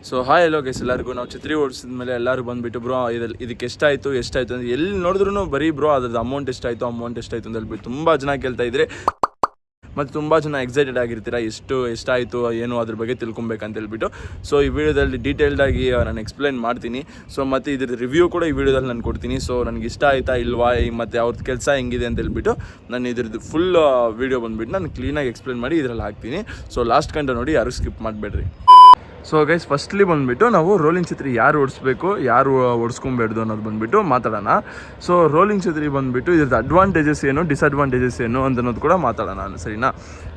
So hi ಎಲ್ಲೋ guys ಎಲ್ಲರಿಗೂ ನಾವು ಛತ್ರಿ ಓಡಿಸಿದ ಮೇಲೆ ಎಲ್ಲರೂ ಬಂದುಬಿಟ್ಟು ಬ್ರೋ ಇದಕ್ಕೆ ಎಷ್ಟಾಯಿತು ಅಂತ ಎಲ್ಲಿ ನೋಡಿದ್ರು ಬರೀ ಬ್ರೋ ಅದ್ರದ್ದು ಅಮೌಂಟ್ ಎಷ್ಟಾಯಿತು ಅಂತ ಹೇಳ್ಬಿಟ್ಟು ತುಂಬ ಜನ ಕೇಳ್ತಾ ಇದ್ರೆ ಮತ್ತು ತುಂಬ ಜನ ಎಕ್ಸೈಟೆಡ್ ಆಗಿರ್ತೀರ ಎಷ್ಟಾಯಿತು ಏನು ಅದ್ರ ಬಗ್ಗೆ ತಿಳ್ಕೊಬೇಕಂತ ಹೇಳ್ಬಿಟ್ಟು. ಸೊ ಈ ವಿಡಿಯೋದಲ್ಲಿ ಡೀಟೇಲ್ಡಾಗಿ ನಾನು ಎಕ್ಸ್ಪ್ಲೈನ್ ಮಾಡ್ತೀನಿ. ಸೊ ಮತ್ತು ಇದ್ರ ರಿವ್ಯೂ ಕೂಡ ಈ ವಿಡಿಯೋದಲ್ಲಿ ನಾನು ಕೊಡ್ತೀನಿ. ಸೊ ನನಗೆ ಇಷ್ಟ ಆಯಿತಾ ಇಲ್ವಾ ಮತ್ತು ಅವ್ರದ್ದು ಕೆಲಸ ಹೆಂಗಿದೆ ಅಂತ ಹೇಳ್ಬಿಟ್ಟು ನಾನು ಇದ್ರದ್ದು ಫುಲ್ ವಿಡಿಯೋ ಬಂದುಬಿಟ್ಟು ನಾನು ಕ್ಲೀನಾಗಿ ಎಕ್ಸ್ಪ್ಲೈನ್ ಮಾಡಿ ಇದರಲ್ಲಿ ಹಾಕ್ತೀನಿ. ಸೊ ಲಾಸ್ಟ್ ಗಂಟೆ ನೋಡಿ ಯಾರು ಸ್ಕಿಪ್ ಮಾಡಬೇಡ್ರಿ. ಸೊ ಗೈಸ್ ಫಸ್ಟ್ಲಿ ಬಂದುಬಿಟ್ಟು ನಾವು ರೋಲಿಂಗ್ ಛತ್ರಿ ಯಾರು ಓಡಿಸ್ಬೇಕು ಯಾರು ಓಡಿಸ್ಕೊಬೇಡ್ದು ಅನ್ನೋದು ಬಂದುಬಿಟ್ಟು ಮಾತಾಡೋಣ. ಸೊ ರೋಲಿಂಗ್ ಛತ್ರಿ ಬಂದುಬಿಟ್ಟು ಇದ್ರದ್ದು ಅಡ್ವಾಂಟೇಜಸ್ ಏನು ಡಿಸಡ್ವಾಂಟೇಜಸ್ ಏನು ಅನ್ನೋದು ಕೂಡ ಮಾತಾಡೋಣ, ಸರಿನಾ.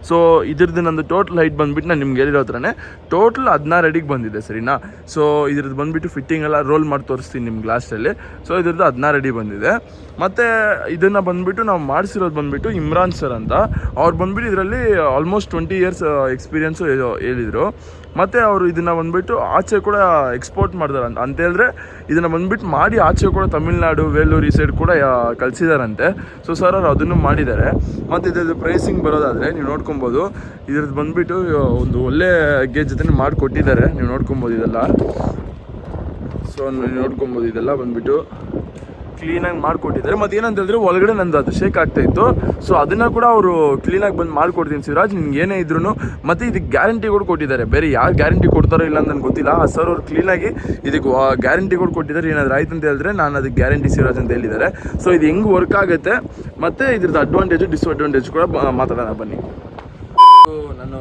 ಸೊ ಇದ್ರದ್ದು ನಂದು ಟೋಟಲ್ ಹೈಟ್ ಬಂದುಬಿಟ್ಟು ನಾನು ನಿಮ್ಗೆ ಹೇಳಿರೋ ಹತ್ರನೇ ಟೋಟಲ್ 16 ಅಡಿಗೆ ಬಂದಿದೆ, ಸರಿನಾ. ಸೊ ಇದ್ರದ್ದು ಬಂದುಬಿಟ್ಟು ಫಿಟ್ಟಿಂಗ್ ಎಲ್ಲ ರೋಲ್ ಮಾಡಿ ತೋರಿಸ್ತೀನಿ ನಿಮ್ಮ ಗ್ಲಾಸಲ್ಲಿ. ಸೊ ಇದ್ರದ್ದು 16 ಅಡಿ ಬಂದಿದೆ. ಮತ್ತು ಇದನ್ನು ಬಂದುಬಿಟ್ಟು ನಾವು ಮಾಡಿಸಿರೋದು ಬಂದುಬಿಟ್ಟು ಇಮ್ರಾನ್ ಸರ್ ಅಂತ. ಅವ್ರು ಬಂದುಬಿಟ್ಟು ಇದರಲ್ಲಿ ಆಲ್ಮೋಸ್ಟ್ 20 years ಎಕ್ಸ್ಪೀರಿಯೆನ್ಸು ಹೇಳಿದರು. ಮತ್ತು ಅವರು ಇದನ್ನು ಬಂದುಬಿಟ್ಟು ಆಚೆ ಕೂಡ ಎಕ್ಸ್ಪೋರ್ಟ್ ಮಾಡ್ತಾರೆ ಅಂತ ಹೇಳಿದ್ರೆ ಇದನ್ನು ಬಂದುಬಿಟ್ಟು ಮಾಡಿ ಆಚೆ ಕೂಡ ತಮಿಳ್ನಾಡು ವೇಲೂರು ಈ ಸೈಡ್ ಕೂಡ ಕಳಿಸಿದಾರಂತೆ. ಸೊ ಸರ್ ಅವ್ರು ಅದನ್ನು ಮಾಡಿದ್ದಾರೆ. ಮತ್ತು ಇದ್ರದ್ದು ಪ್ರೈಸಿಂಗ್ ಬರೋದಾದರೆ ನೀವು ನೋಡ್ಕೊಬೋದು, ಇದ್ರದ್ದು ಬಂದುಬಿಟ್ಟು ಒಂದು ಒಳ್ಳೆ ಗೇಜ್ ಜೊತೆ ಮಾಡಿಕೊಟ್ಟಿದ್ದಾರೆ, ನೀವು ನೋಡ್ಕೊಬೋದು ಇದೆಲ್ಲ. ಸೊ ನೋಡ್ಕೊಬೋದು ಇದೆಲ್ಲ ಬಂದುಬಿಟ್ಟು ಕ್ಲೀನಾಗಿ ಮಾಡಿಕೊಟ್ಟಿದ್ದಾರೆ. ಮತ್ತು ಏನಂತ ಹೇಳಿದ್ರೆ ಒಳಗಡೆ ನಂದು ಅದು ಶೇಕ್ ಆಗ್ತಾಯಿತ್ತು. ಸೊ ಅದನ್ನು ಕೂಡ ಅವರು ಕ್ಲೀನಾಗಿ ಬಂದು ಮಾಡಿಕೊಡ್ತೀನಿ ಸಿರಾಜ್ ನಿಮ್ಗೆ ಏನೇ ಇದ್ರೂ. ಮತ್ತು ಇದಕ್ಕೆ ಗ್ಯಾರಂಟಿ ಕೂಡ ಕೊಟ್ಟಿದ್ದಾರೆ. ಬೇರೆ ಯಾರು ಗ್ಯಾರಂಟಿ ಕೊಡ್ತಾರೋ ಇಲ್ಲ ಅಂತ ನನಗೆ ಗೊತ್ತಿಲ್ಲ. ಆ ಸರ್ ಅವ್ರು ಕ್ಲೀನಾಗಿ ಇದಕ್ಕೆ ಗ್ಯಾರಂಟಿ ಕೂಡ ಕೊಟ್ಟಿದ್ದಾರೆ. ಏನಾದರೂ ಆಯ್ತು ಅಂತ ಹೇಳಿದ್ರೆ ನಾನು ಅದಕ್ಕೆ ಗ್ಯಾರಂಟಿ ಸಿರಾಜ್ ಅಂತ ಹೇಳಿದ್ದಾರೆ. ಸೊ ಇದು ಹೆಂಗೆ ವರ್ಕ್ ಆಗುತ್ತೆ ಮತ್ತು ಇದ್ರದ್ದು ಅಡ್ವಾಂಟೇಜು ಡಿಸ್ಅಡ್ವಾಂಟೇಜ್ ಕೂಡ ಮಾತಾಡೋಣ ಬನ್ನಿ. ನಾನು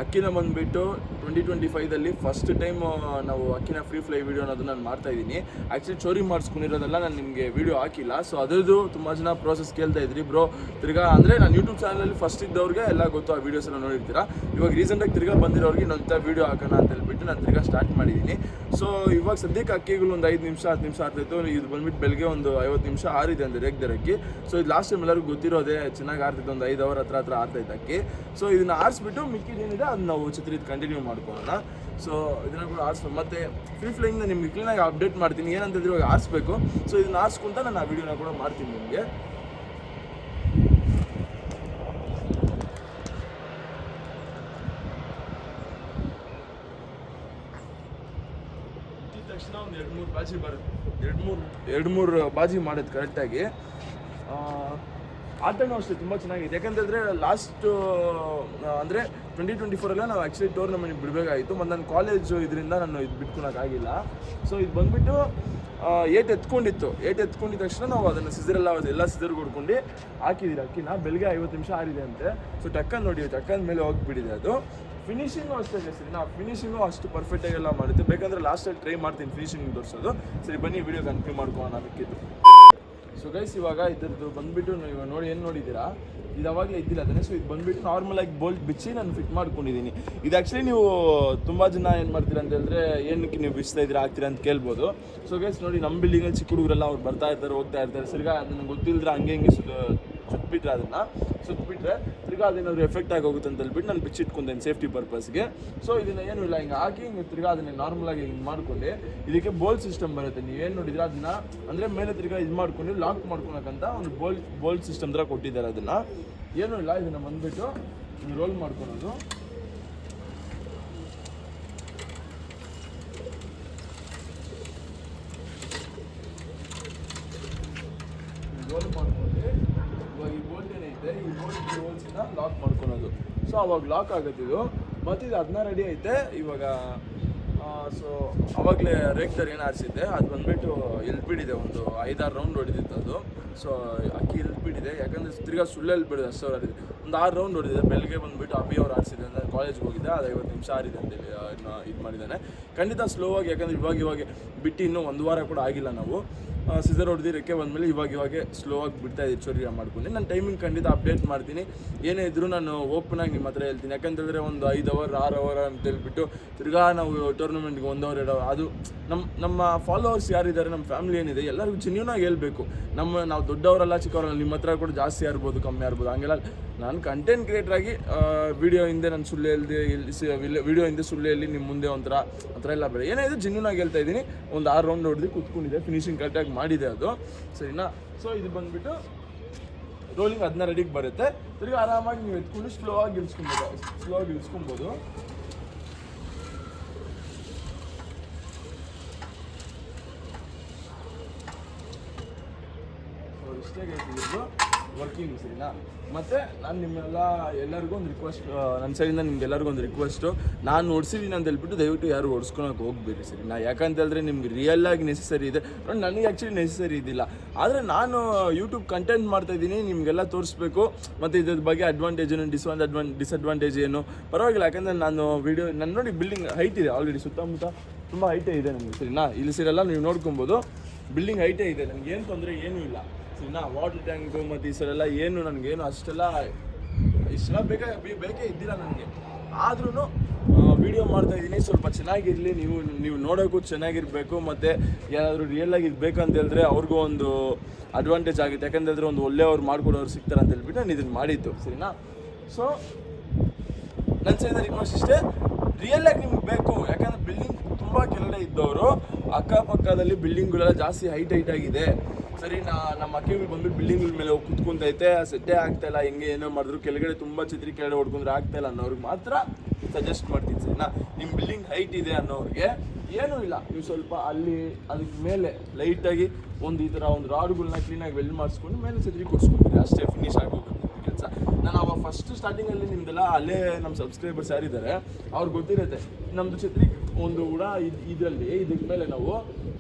ಅಕ್ಕಿನ ಬಂದುಬಿಟ್ಟು 2025ದಲ್ಲಿ ಫಸ್ಟ್ ಟೈಮ್ ನಾವು ಅಕ್ಕಿನ ಫ್ರೀ ಫ್ಲೈ ವೀಡಿಯೋ ಅನ್ನೋದು ನಾನು ಮಾಡ್ತಾಯಿದ್ದೀನಿ. ಆ್ಯಕ್ಚುಲಿ ಚೋರಿ ಮಾಡಿಸ್ಕೊಂಡಿರೋದೆಲ್ಲ ನಾನು ನಿಮಗೆ ವೀಡಿಯೋ ಹಾಕಿಲ್ಲ. ಸೊ ಅದರದ್ದು ತುಂಬ ಜನ ಪ್ರೋಸೆಸ್ ಕೇಳ್ತಾ ಇದ್ರಿ ಬ್ರೋ. ತಿರ್ಗಾ ಅಂದರೆ ನಾನು ಯೂಟ್ಯೂಬ್ ಚಾನಲಲ್ಲಿ ಫಸ್ಟ್ ಇದ್ದವ್ರಿಗೆ ಎಲ್ಲ ಗೊತ್ತು, ಆ ವೀಡಿಯೋಸ್ ಎಲ್ಲ ನೋಡಿರ್ತೀರ. ಇವಾಗ ರೀಸೆಂಟಾಗಿ ತಿರ್ಗಾ ಬಂದಿರೋರಿಗೆ ಇನ್ನೊಂದು ವೀಡಿಯೋ ಹಾಕೋಣ ಅಂತ ಹೇಳ್ಬಿಟ್ಟು ನಾನು ತಿರ್ಗಾ ಸ್ಟಾರ್ಟ್ ಮಾಡಿದ್ದೀನಿ. ಸೊ ಇವಾಗ ಸದ್ಯಕ್ಕೆ ಅಕ್ಕಿಗಳು ಒಂದು 5 ನಿಮಿಷ 10 ನಿಮಿಷ ಆಗ್ತಾಯಿತ್ತು. ಇದು ಬಂದುಬಿಟ್ಟು ಬೆಳಗ್ಗೆ ಒಂದು 50 ನಿಮಿಷ ಆರಿದೆ ಅಂದರೆ ರೇಗ್ದರ್ ಅಕ್ಕಿ. ಸೊ ಇದು ಲಾಸ್ಟ್ ಟೈಮ್ ಎಲ್ಲರಿಗೂ ಗೊತ್ತಿರೋದೇ, ಚೆನ್ನಾಗಿ ಆರ್ತಿತ್ತು, ಒಂದು 5 hour ಹತ್ರ ಆರ್ತೈತೆ ಅಕ್ಕಿ. ಸೊ ಇದನ್ನು ಆರಿಸ್ಬಿಟ್ಟು ಮಿಕ್ಕಿದೇನಿದೆ ಅದು ನಾವು ಛತ್ರಿ ಕಂಟಿನ್ಯೂ ಮಾಡ್ಕೊಳ್ಳೋಣ. ಸೊ ಇದನ್ನು ಕೂಡ ಆರಿಸ್ಬೇಕು. ಮತ್ತು ಫ್ರೀ ಫ್ಲೈಯಿಂದ ನಿಮಗೆ ಕ್ಲೀನಾಗಿ ಅಪ್ಡೇಟ್ ಮಾಡ್ತೀನಿ ಏನಂತಂದ್ರೆ ಇವಾಗ ಆರಿಸ್ಬೇಕು. ಸೊ ಇದನ್ನ ಆರಿಸ್ಕೊಂತ ನಾನು ಆ ವಿಡಿಯೋನ ಕೂಡ ಮಾಡ್ತೀನಿ ನಿಮಗೆ. ತಕ್ಷಣ ಒಂದು 2-3 ಬಾಜಿ ಬರುತ್ತೆ. 2-3 ಬಾಜಿ ಮಾಡೋದು ಕರೆಕ್ಟಾಗಿ. ಆಟನೂ ಅಷ್ಟೇ ತುಂಬ ಚೆನ್ನಾಗಿದೆ. ಯಾಕಂತಂದರೆ ಲಾಸ್ಟ್ ಅಂದರೆ 2024 ನಾವು ಆ್ಯಕ್ಚುಲಿ ಟೂರ್ನಮೆಂಟ್ ಬಿಡಬೇಕಾಗಿತ್ತು. ಮತ್ತು ನನ್ನ ಕಾಲೇಜು ಇದರಿಂದ ನಾನು ಇದು ಬಿಟ್ಕೊಳಕ್ಕಾಗಿಲ್ಲ. ಸೊ ಇದು ಬಂದುಬಿಟ್ಟು ಏಟ್ ಎತ್ಕೊಂಡಿದ್ದ ತಕ್ಷಣ ನಾವು ಅದನ್ನು ಎಲ್ಲ ಸಿಸರ್ ಹೊಡ್ಕೊಂಡು ಹಾಕಿದ್ದೀರಿ ಅಕ್ಕಿನ. ಬೆಳಗ್ಗೆ 50 ನಿಮಿಷ ಆರಿದೆ ಅಂತೆ. ಸೊ ಟಕ್ಕನ್ ನೋಡಿ, ಟಕ್ಕನ ಮೇಲೆ ಹೋಗಿಬಿಟ್ಟಿದೆ ಅದು. ಫಿನಿಶಿಂಗು ಅಷ್ಟೇ ಸರಿ, ನಾವು ಫಿನಿಶಿಂಗು ಅಷ್ಟು ಪರ್ಫೆಕ್ಟಾಗೆಲ್ಲ ಮಾಡುತ್ತೆ. ಬೇಕಂದರೆ ಲಾಸ್ಟಲ್ಲಿ ಟ್ರೈ ಮಾಡ್ತೀನಿ ಫಿನಿಶಿಂಗ್ ತೋರಿಸೋದು. ಸರಿ ಬನ್ನಿ ವಿಡಿಯೋ ಕಂಟಿನ್ಯೂ ಮಾಡ್ಕೊಳ್ಳೋಣ ಅದಕ್ಕಿದ್ದು. ಸೊ ಗೈಸ್ ಇವಾಗ ಇದ್ರದ್ದು ಬಂದುಬಿಟ್ಟು ನೀವು ನೋಡಿ ಏನು ನೋಡಿದ್ದೀರಾ, ಇದು ಅವಾಗಲೇ ಇದ್ದಿಲ್ಲ ಅದನ್ನೇ. ಸೊ ಇದು ಬಂದುಬಿಟ್ಟು ನಾರ್ಮಲಾಗಿ ಬೋಲ್ಟ್ ಬಿಚ್ಚಿ ನಾನು ಫಿಟ್ ಮಾಡ್ಕೊಂಡಿದ್ದೀನಿ. ಇದು ಆ್ಯಕ್ಚುಲಿ ನೀವು ತುಂಬ ಜನ ಏನು ಮಾಡ್ತೀರಾ ಅಂತ ಹೇಳಿದ್ರೆ ಏನಕ್ಕೆ ನೀವು ಬಿಚ್ತಾ ಇದ್ದೀರಾ ಆಗ್ತೀರಾ ಅಂತ ಕೇಳ್ಬೋದು. ಸೊ ಗೈಸ್ ನೋಡಿ ನಮ್ಮ ಬಿಲ್ಡಿಂಗಲ್ಲಿ ಚಿಕ್ಕ ಹುಡುಗರೆಲ್ಲ ಅವ್ರು ಬರ್ತಾ ಇರ್ತಾರೆ ಹೋಗ್ತಾ ಇರ್ತಾರೆ. ಸರಿಗಾ ಅದನ್ನು ಗೊತ್ತಿಲ್ಲದ್ರೆ ಹಂಗೆ ಸುತ್ತಬಿಟ್ರೆ ಅದನ್ನು ಸುತ್ತಬಿಟ್ರೆ ತಿರ್ಗಾ ಅದೇನಾದ್ರು ಎಫೆಕ್ಟ್ ಆಗಿ ಹೋಗುತ್ತೆ ಅಂತ ಹೇಳ್ಬಿಟ್ಟು ನಾನು ಬಿಚ್ಚಿಟ್ಕೊಂಡೇನೆ ಸೇಫ್ಟಿ ಪರ್ಪಸ್ಗೆ. ಸೊ ಇದನ್ನು ಏನೂ ಇಲ್ಲ, ಹಿಂಗೆ ಹಾಕಿ ಹಿಂಗೆ ತಿರ್ಗಾ ಅದನ್ನು ನಾರ್ಮಲಾಗಿ ಹಿಂಗೆ ಮಾಡ್ಕೊಂಡು ಇದಕ್ಕೆ ಬೋಲ್ಟ್ ಸಿಸ್ಟಮ್ ಬರುತ್ತೆ. ನೀವೇನು ನೋಡಿದ್ರೆ ಅದನ್ನು ಅಂದರೆ ಮೇಲೆ ತಿರ್ಗಾ ಇದು ಮಾಡ್ಕೊಂಡು ಲಾಕ್ ಮಾಡ್ಕೊಳಕ್ಕಂತ ಒಂದು ಬೋಲ್ಟ್ ಸಿಸ್ಟಮ್ ಥರ ಕೊಟ್ಟಿದ್ದಾರೆ. ಅದನ್ನು ಏನೂ ಇಲ್ಲ, ಇದನ್ನು ಬಂದುಬಿಟ್ಟು ರೋಲ್ ಮಾಡ್ಕೊಳೋದು. ರೋಲ್ ಮಾಡ್ಕೊಂಡು ಇವಾಗ ಈ ಬೋಲ್ಟ್ ಏನೈತೆ ಈ ಬೋಲ್ಟ್ಸಿನ ಲಾಕ್ ಮಾಡ್ಕೊಳೋದು. ಸೊ ಅವಾಗ ಲಾಕ್ ಆಗುತ್ತೆ ಇದು. ಮತ್ತು ಇದು 16 ಅಡಿ ಐತೆ ಇವಾಗ. ಸೊ ಅವಾಗಲೇ ರೇಗ್ದರ್ ಏನು ಆರಿಸಿದ್ದೆ ಅದು ಬಂದುಬಿಟ್ಟು ಇಲ್ಬಿಡಿದೆ, ಒಂದು 5-6 ರೌಂಡ್ ಹೊಡೆದಿತ್ತು ಅದು. ಸೊ ಅಕ್ಕಿ ಇಲ್ಬಿಡಿದೆ, ಯಾಕಂದರೆ ತಿರ್ಗಾ ಸುಳ್ಳು ಇಲ್ಬಿಡಿದೆ ಅಷ್ಟು ಅವ್ರು ಆಡಿದೆ. ಒಂದು 6 ರೌಂಡ್ ಹೊಡೆದಿದೆ. ಬೆಳಗ್ಗೆ ಬಂದುಬಿಟ್ಟು ಅಭಿ ಅವ್ರು ಆರಿಸಿದೆ ಅಂದರೆ ಕಾಲೇಜ್ಗೆ ಹೋಗಿದ್ದೆ. ಅದು 50 ನಿಮಿಷ ಆರಿದೆ ಅಂತೇಳಿ ಇದು ಮಾಡಿದ್ದಾನೆ. ಖಂಡಿತ ಸ್ಲೋ ಆಗಿ, ಯಾಕಂದರೆ ಇವಾಗ ಬಿಟ್ಟು ಇನ್ನೂ 1 ವಾರ ಕೂಡ ಆಗಿಲ್ಲ. ನಾವು ಸಿಸರ್ ಹೊಡೆದು ರೆಕ್ಕೆ ಬಂದಮೇಲೆ ಇವಾಗ ಸ್ಲೋ ಆಗಿ ಬಿಡ್ತಾಯಿದ್ದೀವಿ ಚೋರಿ ಮಾಡ್ಕೊಂಡು. ನಾನು ಟೈಮಿಂಗ್ ಖಂಡಿತ ಅಪ್ಡೇಟ್ ಮಾಡ್ತೀನಿ. ಏನೇ ಇದ್ದರೂ ನಾನು ಓಪನಾಗಿ ನಿಮ್ಮ ಹತ್ರ ಹೇಳ್ತೀನಿ. ಯಾಕಂತಂದರೆ ಒಂದು 5 hour 6 hour ಅಂತ ಹೇಳ್ಬಿಟ್ಟು ತಿರ್ಗಾ ನಾವು ಟೂರ್ನಮೆಂಟ್ಗೆ 1 hour 2 hour ಅದು ನಮ್ಮ ಫಾಲೋವರ್ಸ್ ಯಾರಿದ್ದಾರೆ, ನಮ್ಮ ಫ್ಯಾಮಿಲಿ ಏನಿದೆ ಎಲ್ಲರಿಗೂ ಜೆನ್ಯೂನಾಗಿ ಹೇಳ್ಬೇಕು. ನಾವು ದೊಡ್ಡವರಲ್ಲ ಚಿಕ್ಕವರಲ್ಲ, ನಿಮ್ಮ ಹತ್ರ ಕೂಡ ಜಾಸ್ತಿ ಇರ್ಬೋದು ಕಮ್ಮಿ ಇರ್ಬೋದು, ಹಂಗೆಲ್ಲ. ನಾನು ಕಂಟೆಂಟ್ ಕ್ರಿಯೇಟ್ರಾಗಿ ವಿಡಿಯೋ ಹಿಂದೆ ನಾನು ಸುಳ್ಳು ಹೇಳ್ದೆ, ವಿಡಿಯೋ ಹಿಂದೆ ಸುಳ್ಳು ಹೇಳಿ ನಿಮ್ಮ ಮುಂದೆ ಆ ಥರ ಎಲ್ಲ ಬೇಡ. ಏನೇ ಇದು ಜೆನ್ಯೂನಾಗಿ ಹೇಳ್ತಾ ಇದ್ದೀನಿ. ಒಂದು 6 ರೌಂಡ್ ಹೊಡೆದು ಕೂತ್ಕೊಂಡಿದೆ, ಫಿನಿಶಿಂಗ್ ಕರೆಕ್ಟಾಗಿ ಮಾಡಿದೆ ಅದು, ಸರಿನಾ. ಸೊ ಇದು ಬಂದುಬಿಟ್ಟು ರೋಲಿಂಗ್ 16 ಅಡಿಗೆ ಬರುತ್ತೆ. ತಿರ್ಗಿ ಆರಾಮಾಗಿ ನೀವು ಎತ್ಕೊಂಡು ಸ್ಲೋ ಆಗಿ ಇಳಿಸ್ಕೊಬೋದು. ಇಷ್ಟೇ ಇದ್ದು ವರ್ಕಿಂಗ್ ಸರಿನಾ. ಮತ್ತು ನಾನು ಎಲ್ಲರಿಗೂ ಒಂದು ರಿಕ್ವೆಸ್ಟ್, ನನ್ನ ಸೈಡಿಂದ ನಿಮ್ಗೆಲ್ಲರಿಗೂ ಒಂದು ರಿಕ್ವೆಸ್ಟು, ನಾನು ಓಡಿಸಿದ್ದೀನಿ ಅಂತ ಹೇಳ್ಬಿಟ್ಟು ದಯವಿಟ್ಟು ಯಾರು ಓಡಿಸ್ಕೊಳಕ್ಕೆ ಹೋಗ್ಬೇಡಿ ಸರಿನಾ. ಯಾಕಂತ ಹೇಳಿದ್ರೆ ನಿಮ್ಗೆ ರಿಯಲ್ ಆಗಿ ನೆಸೆಸರಿ ಇದೆ, ನನಗೆ ಆ್ಯಕ್ಚುಲಿ ನೆಸೆಸರಿ ಇದ್ದಿಲ್ಲ. ಆದರೆ ನಾನು ಯೂಟ್ಯೂಬ್ ಕಂಟೆಂಟ್ ಮಾಡ್ತಾಯಿದ್ದೀನಿ, ನಿಮಗೆಲ್ಲ ತೋರಿಸ್ಬೇಕು, ಮತ್ತು ಇದ್ರ ಬಗ್ಗೆ ಅಡ್ವಾಂಟೇಜ್ ಏನು ಡಿಸ್ಅಡ್ವಾಂಟೇಜ್ ಏನು ಪರವಾಗಿಲ್ಲ. ಯಾಕಂದರೆ ನಾನು ವೀಡಿಯೋ ನನ್ನ ನೋಡಿ ಬಿಲ್ಡಿಂಗ್ ಹೈಟ್ ಇದೆ ಆಲ್ರೆಡಿ, ಸುತ್ತಮುತ್ತ ತುಂಬ ಹೈಟೇ ಇದೆ ನನಗೆ ಸರಿನಾ. ಇಲ್ಲಿ ಸೈಡೆಲ್ಲ ನೀವು ನೋಡ್ಕೊಬೋದು ಬಿಲ್ಡಿಂಗ್ ಹೈಟೇ ಇದೆ, ನನಗೇನು ತೊಂದರೆ ಏನೂ ಇಲ್ಲ ಸರಿನಾ. ವಾಟರ್ ಟ್ಯಾಂಕು ಮತ್ತು ಈ ಸೈಡೆಲ್ಲ ಏನು ನನಗೇನು ಇಷ್ಟೆಲ್ಲ ಬೇಕೇ ಇದ್ದಿಲ್ಲ ನನಗೆ. ಆದ್ರೂ ವೀಡಿಯೋ ಮಾಡ್ತಾಯಿದ್ದೀನಿ, ಸ್ವಲ್ಪ ಚೆನ್ನಾಗಿರಲಿ, ನೀವು ನೋಡೋಕ್ಕೂ ಚೆನ್ನಾಗಿರಬೇಕು, ಮತ್ತು ಯಾರಾದರೂ ರಿಯಲಾಗಿ ಇರಬೇಕಂತ ಹೇಳಿದ್ರೆ ಅವ್ರಿಗೂ ಒಂದು ಅಡ್ವಾಂಟೇಜ್ ಆಗುತ್ತೆ. ಯಾಕಂತ ಹೇಳಿದ್ರೆ ಒಂದು ಒಳ್ಳೆಯವ್ರು ಮಾಡ್ಕೊಡೋರು ಸಿಗ್ತಾರೆ ಅಂತ ಹೇಳ್ಬಿಟ್ಟು ನಾನು ಇದನ್ನು ಮಾಡಿದ್ದು ಸರಿನಾ. ಸೊ ನನ್ನ ಸೈಡಿಂದ ರಿಕ್ವೆಸ್ಟ್ ಇಷ್ಟೇ, ರಿಯಲಾಗಿ ನಿಮ್ಗೆ ಬೇಕು. ಯಾಕಂದರೆ ಬಿಲ್ಡಿಂಗ್ ತುಂಬ ಕೆಳಗಡೆ ಇದ್ದವರು ಅಕ್ಕಪಕ್ಕದಲ್ಲಿ ಬಿಲ್ಡಿಂಗ್ಗಳೆಲ್ಲ ಜಾಸ್ತಿ ಹೈಟ್ ಆಗಿದೆ ಸರಿ. ನಮ್ಮ ಅಕ್ಕಿಗಳು ಬಂದ್ಬಿಟ್ಟು ಬಿಲ್ಡಿಂಗ್ಗಳ ಮೇಲೆ ಹೋಗಿ ಕುತ್ಕೊಂತೈತೆ, ಸೆಟ್ಟೇ ಆಗ್ತಾಯಿಲ್ಲ, ಹೆಂಗೆ ಏನೋ ಮಾಡಿದ್ರು ಕೆಳಗಡೆ ತುಂಬ ಕೆಳಗಡೆ ಹೊಡ್ಕೊಂಡ್ರೆ ಆಗ್ತಾಯಿಲ್ಲ ಅನ್ನೋರಿಗೆ ಮಾತ್ರ ಸಜೆಸ್ಟ್ ಮಾಡ್ತೀನಿ ಸರಿನಾ. ನಿಮ್ಮ ಬಿಲ್ಡಿಂಗ್ ಹೈಟ್ ಇದೆ ಅನ್ನೋರಿಗೆ ಏನೂ ಇಲ್ಲ, ನೀವು ಸ್ವಲ್ಪ ಅಲ್ಲಿ ಅದಕ್ಕೆ ಮೇಲೆ ಲೈಟಾಗಿ ಈ ಥರ ಒಂದು ರಾಡ್ಗಳನ್ನ ಕ್ಲೀನಾಗಿ ವೆಲ್ಡ್ ಮಾಡಿಸ್ಕೊಂಡು ಮೇಲೆ ಛತ್ರಿ ಕೊಡ್ಸ್ಕೊತೀರಿ, ಅಷ್ಟೇ ಫಿನಿಶ್ ಆಗೋಗುತ್ತೆ ಕೆಲಸ. ನಾನು ಅವಾಗ ಫಸ್ಟ್ ಸ್ಟಾರ್ಟಿಂಗಲ್ಲಿ ನಿಮ್ದೆಲ್ಲ ಅಲ್ಲೇ ನಮ್ಮ ಸಬ್ಸ್ಕ್ರೈಬರ್ಸ್ ಯಾರಿದ್ದಾರೆ ಅವ್ರಿಗೆ ಗೊತ್ತಿರುತ್ತೆ, ನಮ್ಮದು ಛತ್ರಿ ಒಂದು ಕೂಡ ಇದಕ್ಕೆ ಮೇಲೆ ನಾವು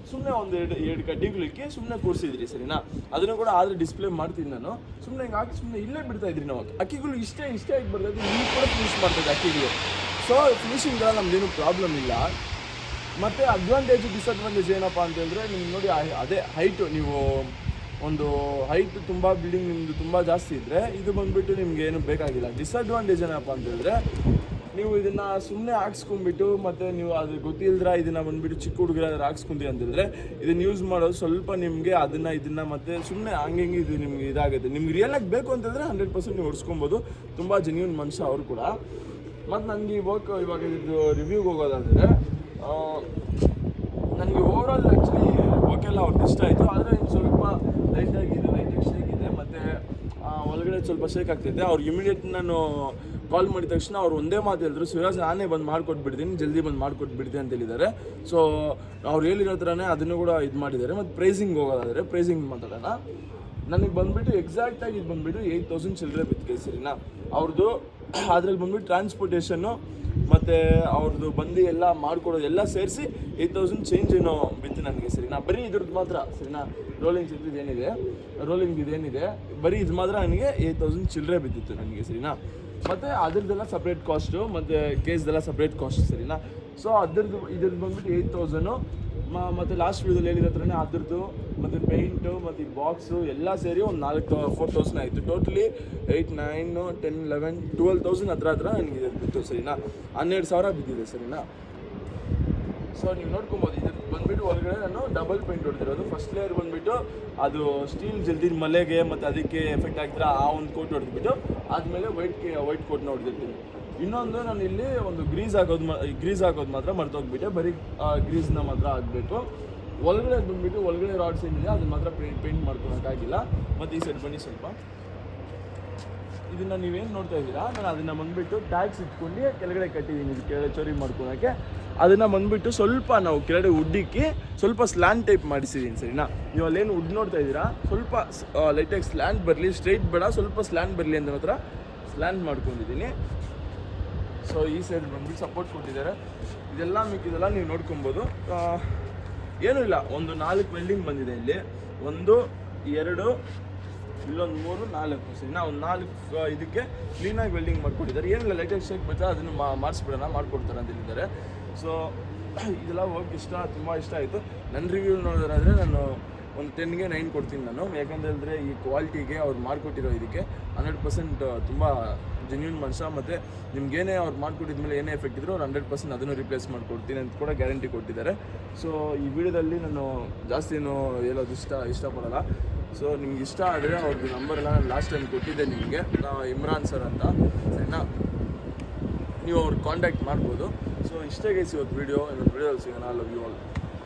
ಸುಮ್ಮನೆ ಎರಡು ಕಡ್ಡಿಗಳಿಗೆ ಸುಮ್ಮನೆ ಕೂರಿಸಿದ್ರಿ ಸರಿನಾ. ಅದನ್ನು ಕೂಡ ಆದರೆ ಡಿಸ್ಪ್ಲೇ ಮಾಡ್ತೀನಿ ನಾನು, ಸುಮ್ಮನೆ ಹಿಂಗೆ ಹಾಕಿ ಸುಮ್ಮನೆ ಇಲ್ಲೇ ಬಿಡ್ತಾ ಇದ್ರಿ ನಾವು. ಅಕ್ಕಿಗಳು ಇಷ್ಟೇ ಆಗಿ ಬರ್ತದೆ, ಇಲ್ಲಿ ಕೂಡ ಫಿನಿಶ್ ಮಾಡ್ತದೆ ಅಕ್ಕಿಗಳು. ಸೊ ಫಿನಿಶಿಂಗ್ ನಮ್ದೇನು ಪ್ರಾಬ್ಲಮ್ ಇಲ್ಲ. ಮತ್ತು ಅಡ್ವಾಂಟೇಜು ಡಿಸ್ಅಡ್ವಾಂಟೇಜ್ ಏನಪ್ಪ ಅಂತ ಹೇಳಿದ್ರೆ, ನಿಮ್ಗೆ ನೋಡಿ ಅದೇ ಹೈಟು, ನೀವು ಒಂದು ಹೈಟ್ ತುಂಬ ಬಿಲ್ಡಿಂಗ್ ನಿಮ್ಮದು ತುಂಬ ಜಾಸ್ತಿ ಇದ್ದರೆ ಇದು ಬಂದುಬಿಟ್ಟು ನಿಮ್ಗೆ ಏನು ಬೇಕಾಗಿಲ್ಲ. ಡಿಸ್ಅಡ್ವಾಂಟೇಜ್ ಏನಪ್ಪ ಅಂತ ಹೇಳಿದ್ರೆ, ನೀವು ಇದನ್ನು ಸುಮ್ಮನೆ ಹಾಕ್ಸ್ಕೊಂಡ್ಬಿಟ್ಟು ಮತ್ತು ನೀವು ಅದು ಗೊತ್ತಿಲ್ಲದ್ರೆ ಇದನ್ನು ಬಂದುಬಿಟ್ಟು ಚಿಕ್ಕ ಹುಡುಗರಾದ್ರೆ ಹಾಕ್ಸ್ಕೊಂತೀವಿ ಅಂತಂದರೆ ಇದನ್ನು ಯೂಸ್ ಮಾಡೋದು ಸ್ವಲ್ಪ ನಿಮಗೆ ಇದನ್ನು ಮತ್ತು ಸುಮ್ಮನೆ ಹಂಗೆ ಇದು ನಿಮ್ಗೆ ಇದಾಗುತ್ತೆ. ನಿಮ್ಗೆ ರಿಯಲಾಗಿ ಬೇಕು ಅಂತಂದರೆ 100% ನೀವು ಹೊಡ್ಸ್ಕೊಬೋದು, ತುಂಬ ಜೆನ್ಯೂನ್ ಮನುಷ್ಯ ಅವರು ಕೂಡ. ಮತ್ತು ನನಗೆ ಇವಾಗ ಇದು ರಿವ್ಯೂಗೆ ಹೋಗೋದಾದರೆ ನನಗೆ ಓವರಾಲ್ ಆ್ಯಕ್ಚುಲಿ ಓಕೆಲ್ಲ ಅವ್ರಿಗೆ ಇಷ್ಟ ಆಯಿತು. ಆದರೆ ಸ್ವಲ್ಪ ಲೈಟಾಗಿ ಶೇಕ್ ಇದೆ, ಮತ್ತು ಒಳಗಡೆ ಸ್ವಲ್ಪ ಶೇಕ್ ಆಗ್ತಿದೆ. ಅವ್ರಿಗೆ ಇಮಿಡಿಯೇಟ್ ನಾನು ಕಾಲ್ ಮಾಡಿದ ತಕ್ಷಣ ಅವ್ರು ಒಂದೇ ಮಾತು ಹೇಳಿದ್ರು, ಸುರಾಜ್ ನಾನೇ ಬಂದು ಮಾಡಿಕೊಟ್ಬಿಡ್ತೀನಿ, ಜಲ್ದಿ ಬಂದು ಮಾಡಿಕೊಟ್ಬಿಡ್ತೀನಿ ಅಂತ ಹೇಳಿದ್ದಾರೆ. ಸೊ ಅವ್ರು ಹೇಳಿರೋ ಥರನೇ ಅದನ್ನು ಕೂಡ ಇದು ಮಾಡಿದ್ದಾರೆ. ಮತ್ತು ಪ್ರೈಸಿಂಗ್ ಹೋಗೋದಾದರೆ ಪ್ರೈಸಿಂಗ್ ಮಾತಾಡೋಣ. ನನಗೆ ಬಂದುಬಿಟ್ಟು ಎಕ್ಸಾಕ್ಟಾಗಿ ಇದು ಬಂದುಬಿಟ್ಟು 8,000 ಚಿಲ್ಲರೆ ಬಿತ್ತು ಸರಿನಾ. ಅವ್ರದ್ದು ಅದ್ರಲ್ಲಿ ಬಂದುಬಿಟ್ಟು ಟ್ರಾನ್ಸ್ಪೋರ್ಟೇಷನ್ನು ಮತ್ತು ಅವ್ರದ್ದು ಬಂದು ಎಲ್ಲ ಮಾಡ್ಕೊಡೋದು ಎಲ್ಲ ಸೇರಿಸಿ 8,000 ಚೇಂಜ್ ಏನೋ ಬಿತ್ತು ನನಗೆ ಸರಿನಾ. ಬರೀ ಇದ್ರದ್ದು ಮಾತ್ರ ಸರಿನಾ, ರೋಲಿಂಗ್ ಇದೇನಿದೆ ಬರೀ ಇದು ಮಾತ್ರ ನನಗೆ 8,000 ಚಿಲ್ಲರೆ ಬಿದ್ದಿತ್ತು ನನಗೆ ಸರಿನಾ. ಮತ್ತು ಅದ್ರದ್ದೆಲ್ಲ ಸಪ್ರೇಟ್ ಕಾಸ್ಟು, ಮತ್ತು ಕೇಸ್ದೆಲ್ಲ ಸಪ್ರೇಟ್ ಕಾಸ್ಟ್ ಸರಿನಾ. ಸೊ ಇದ್ರದ್ದು ಬಂದುಬಿಟ್ಟು 8,000. ಮತ್ತು ಲಾಸ್ಟ್ ವೀಡಿಯೋದಲ್ಲಿ ಹೇಳಿರೋ ಹತ್ರನೇ ಅದ್ರದ್ದು ಮತ್ತು ಪೇಂಟು ಮತ್ತು ಈ ಬಾಕ್ಸು ಎಲ್ಲ ಸೇರಿ ಒಂದು 4,000 ಆಯಿತು. ಟೋಟಲಿ 8, 9, 10, 11, 12,000 ಹತ್ರ ನನಗೆ ಇದು ಬಿತ್ತು ಸರಿನಾ. 12,000 ಬಿದ್ದಿದೆ ಸರಿನಾ. ಸೊ ನೀವು ನೋಡ್ಕೊಬೋದು, ಇದು ಬಂದುಬಿಟ್ಟು ಒಳಗಡೆ ನಾನು ಡಬಲ್ ಪೇಂಟ್ ಹೊಡೆದಿರೋದು. ಫಸ್ಟ್ ಲೇಯರ್ ಬಂದುಬಿಟ್ಟು ಅದು ಸ್ಟೀಲ್ ಜಲ್ದಿ ಮಳೆಗೆ ಮತ್ತು ಅದಕ್ಕೆ ಎಫೆಕ್ಟ್ ಆಗ್ತಿರೋ ಆ ಒಂದು ಕೋಟ್ ಹೊಡೆದ್ಬಿಟ್ಟು ಆದಮೇಲೆ ವೈಟ್ ಕೋಟ್ನ ಹೊಡೆದಿರ್ತೀನಿ. ಇನ್ನೊಂದು ನಾನು ಇಲ್ಲಿ ಒಂದು ಗ್ರೀಸ್ ಹಾಕೋದು ಮಾತ್ರ ಮರ್ತೋಗ್ಬಿಟ್ಟೆ, ಬರೀ ಗ್ರೀಸ್ನ ಮಾತ್ರ ಹಾಕಬೇಕು. ಒಳಗಡೆ ಬಂದುಬಿಟ್ಟು ಒಳಗಡೆ ರಾಡ್ಸ್ ಏನಿದೆ ಅದನ್ನ ಮಾತ್ರ ಪೇಂಟ್ ಮಾಡ್ಕೊಳಕ್ಕಾಗಿಲ್ಲ. ಮತ್ತು ಈ ಸೈಡ್ ಬನ್ನಿ ಸ್ವಲ್ಪ, ಇದನ್ನು ನೀವೇನು ನೋಡ್ತಾ ಇದ್ದೀರಾ, ನಾನು ಅದನ್ನು ಬಂದುಬಿಟ್ಟು ಟ್ಯಾಗ್ಸ್ ಇಟ್ಕೊಂಡು ಕೆಳಗಡೆ ಕಟ್ಟಿದ್ದೀನಿ, ಇದು ಕೆಳಗಡೆ ಚೋರಿ ಮಾಡ್ಕೊಳಕ್ಕೆ. ಅದನ್ನು ಬಂದುಬಿಟ್ಟು ಸ್ವಲ್ಪ ನಾವು ಕೆಳಗಡೆ ಉಡ್ಡಿಕ್ಕಿ ಸ್ವಲ್ಪ ಸ್ಲ್ಯಾಂಟ್ ಟೈಪ್ ಮಾಡಿಸಿದ್ದೀನಿ ಸರಿನಾ. ನೀವು ಅಲ್ಲೇನು ಉಡ್ ನೋಡ್ತಾ ಇದ್ದೀರಾ, ಸ್ವಲ್ಪ ಲೈಟಾಗಿ ಸ್ಲ್ಯಾಂಟ್ ಬರಲಿ, ಸ್ಟ್ರೈಟ್ ಬೇಡ, ಸ್ವಲ್ಪ ಸ್ಲ್ಯಾಂಟ್ ಬರಲಿ ಅಂತ ಮಾತ್ರ ಸ್ಲ್ಯಾಂಟ್ ಮಾಡ್ಕೊಂಡಿದ್ದೀನಿ. ಸೊ ಈ ಸೈಡ್ ಬಂದುಬಿಟ್ಟು ಸಪೋರ್ಟ್ ಕೊಟ್ಟಿದ್ದಾರೆ. ಇದೆಲ್ಲ ಮಿಕ್ಕಿದೆಲ್ಲ ನೀವು ನೋಡ್ಕೊಬೋದು. ಏನೂ ಇಲ್ಲ, ಒಂದು 4 ವೆಲ್ಡಿಂಗ್ ಬಂದಿದೆ ಇಲ್ಲಿ, 1, 2, ಇಲ್ಲೊಂದು 3, 4 ಸರಿನಾ. ಒಂದು 4 ಇದಕ್ಕೆ ಕ್ಲೀನಾಗಿ ವೆಲ್ಡಿಂಗ್ ಮಾಡಿಕೊಟ್ಟಿದ್ದಾರೆ. ಏನಿಲ್ಲ, ಲೈಟಾಗಿ ಶೇಕ್ ಬರ್ತಾರೆ, ಅದನ್ನು ಮಾಡಿಸ್ಕೊಡ್ತಾರೆ ಅಂತ ಹೇಳಿದ್ದಾರೆ. ಸೊ ಇದೆಲ್ಲ ಹೋಗಿ ತುಂಬ ಇಷ್ಟ ಆಯಿತು. ನನ್ನ ರಿವ್ಯೂ ನೋಡೋದಾದರೆ ನಾನು ಒಂದು 10ಗೆ 9 ಕೊಡ್ತೀನಿ ನಾನು. ಯಾಕಂತ ಹೇಳಿದ್ರೆ ಈ ಕ್ವಾಲಿಟಿಗೆ ಅವ್ರು ಮಾಡಿಕೊಟ್ಟಿರೋ ಇದಕ್ಕೆ 100% ತುಂಬ ಜೆನ್ಯೂನ್ ಮನುಷ್ಯ. ಮತ್ತು ನಿಮ್ಗೇನೇ ಅವ್ರು ಮಾಡಿಕೊಟ್ಟಿದ್ಮೇಲೆ ಏನೇ ಎಫೆಕ್ಟ್ ಇದ್ದರೂ ಅವ್ರು 100% ಅದನ್ನು ರಿಪ್ಲೇಸ್ ಮಾಡಿಕೊಡ್ತೀನಿ ಅಂತ ಕೂಡ ಗ್ಯಾರಂಟಿ ಕೊಟ್ಟಿದ್ದಾರೆ. ಸೊ ಈ ವಿಡಿಯೋದಲ್ಲಿ ನಾನು ಜಾಸ್ತಿ ಏನು ಹೇಳೋದು ಇಷ್ಟಪಡೋಲ್ಲ. ಸೊ ನಿಮ್ಗೆ ಇಷ್ಟ ಆದರೆ ಅವ್ರದ್ದು ನಂಬರೆಲ್ಲ ನಾನು ಲಾಸ್ಟ್ ಟೈಮ್ ಕೊಟ್ಟಿದ್ದೆ ನಿಮಗೆ, ಇಮ್ರಾನ್ ಸರ್ ಅಂತ ಸರಿನಾ. ನೀವು ಅವ್ರಿಗೆ ಕಾಂಟ್ಯಾಕ್ಟ್ ಮಾಡ್ಬೋದು. ಸೊ ಇಷ್ಟೇ ಗೈಸ್ ಇವತ್ತು ವೀಡಿಯೋ. ಇನ್ನೊಂದು ವೀಡಿಯೋದಲ್ಲಿ ಸಿಗೋಣ. Love you all.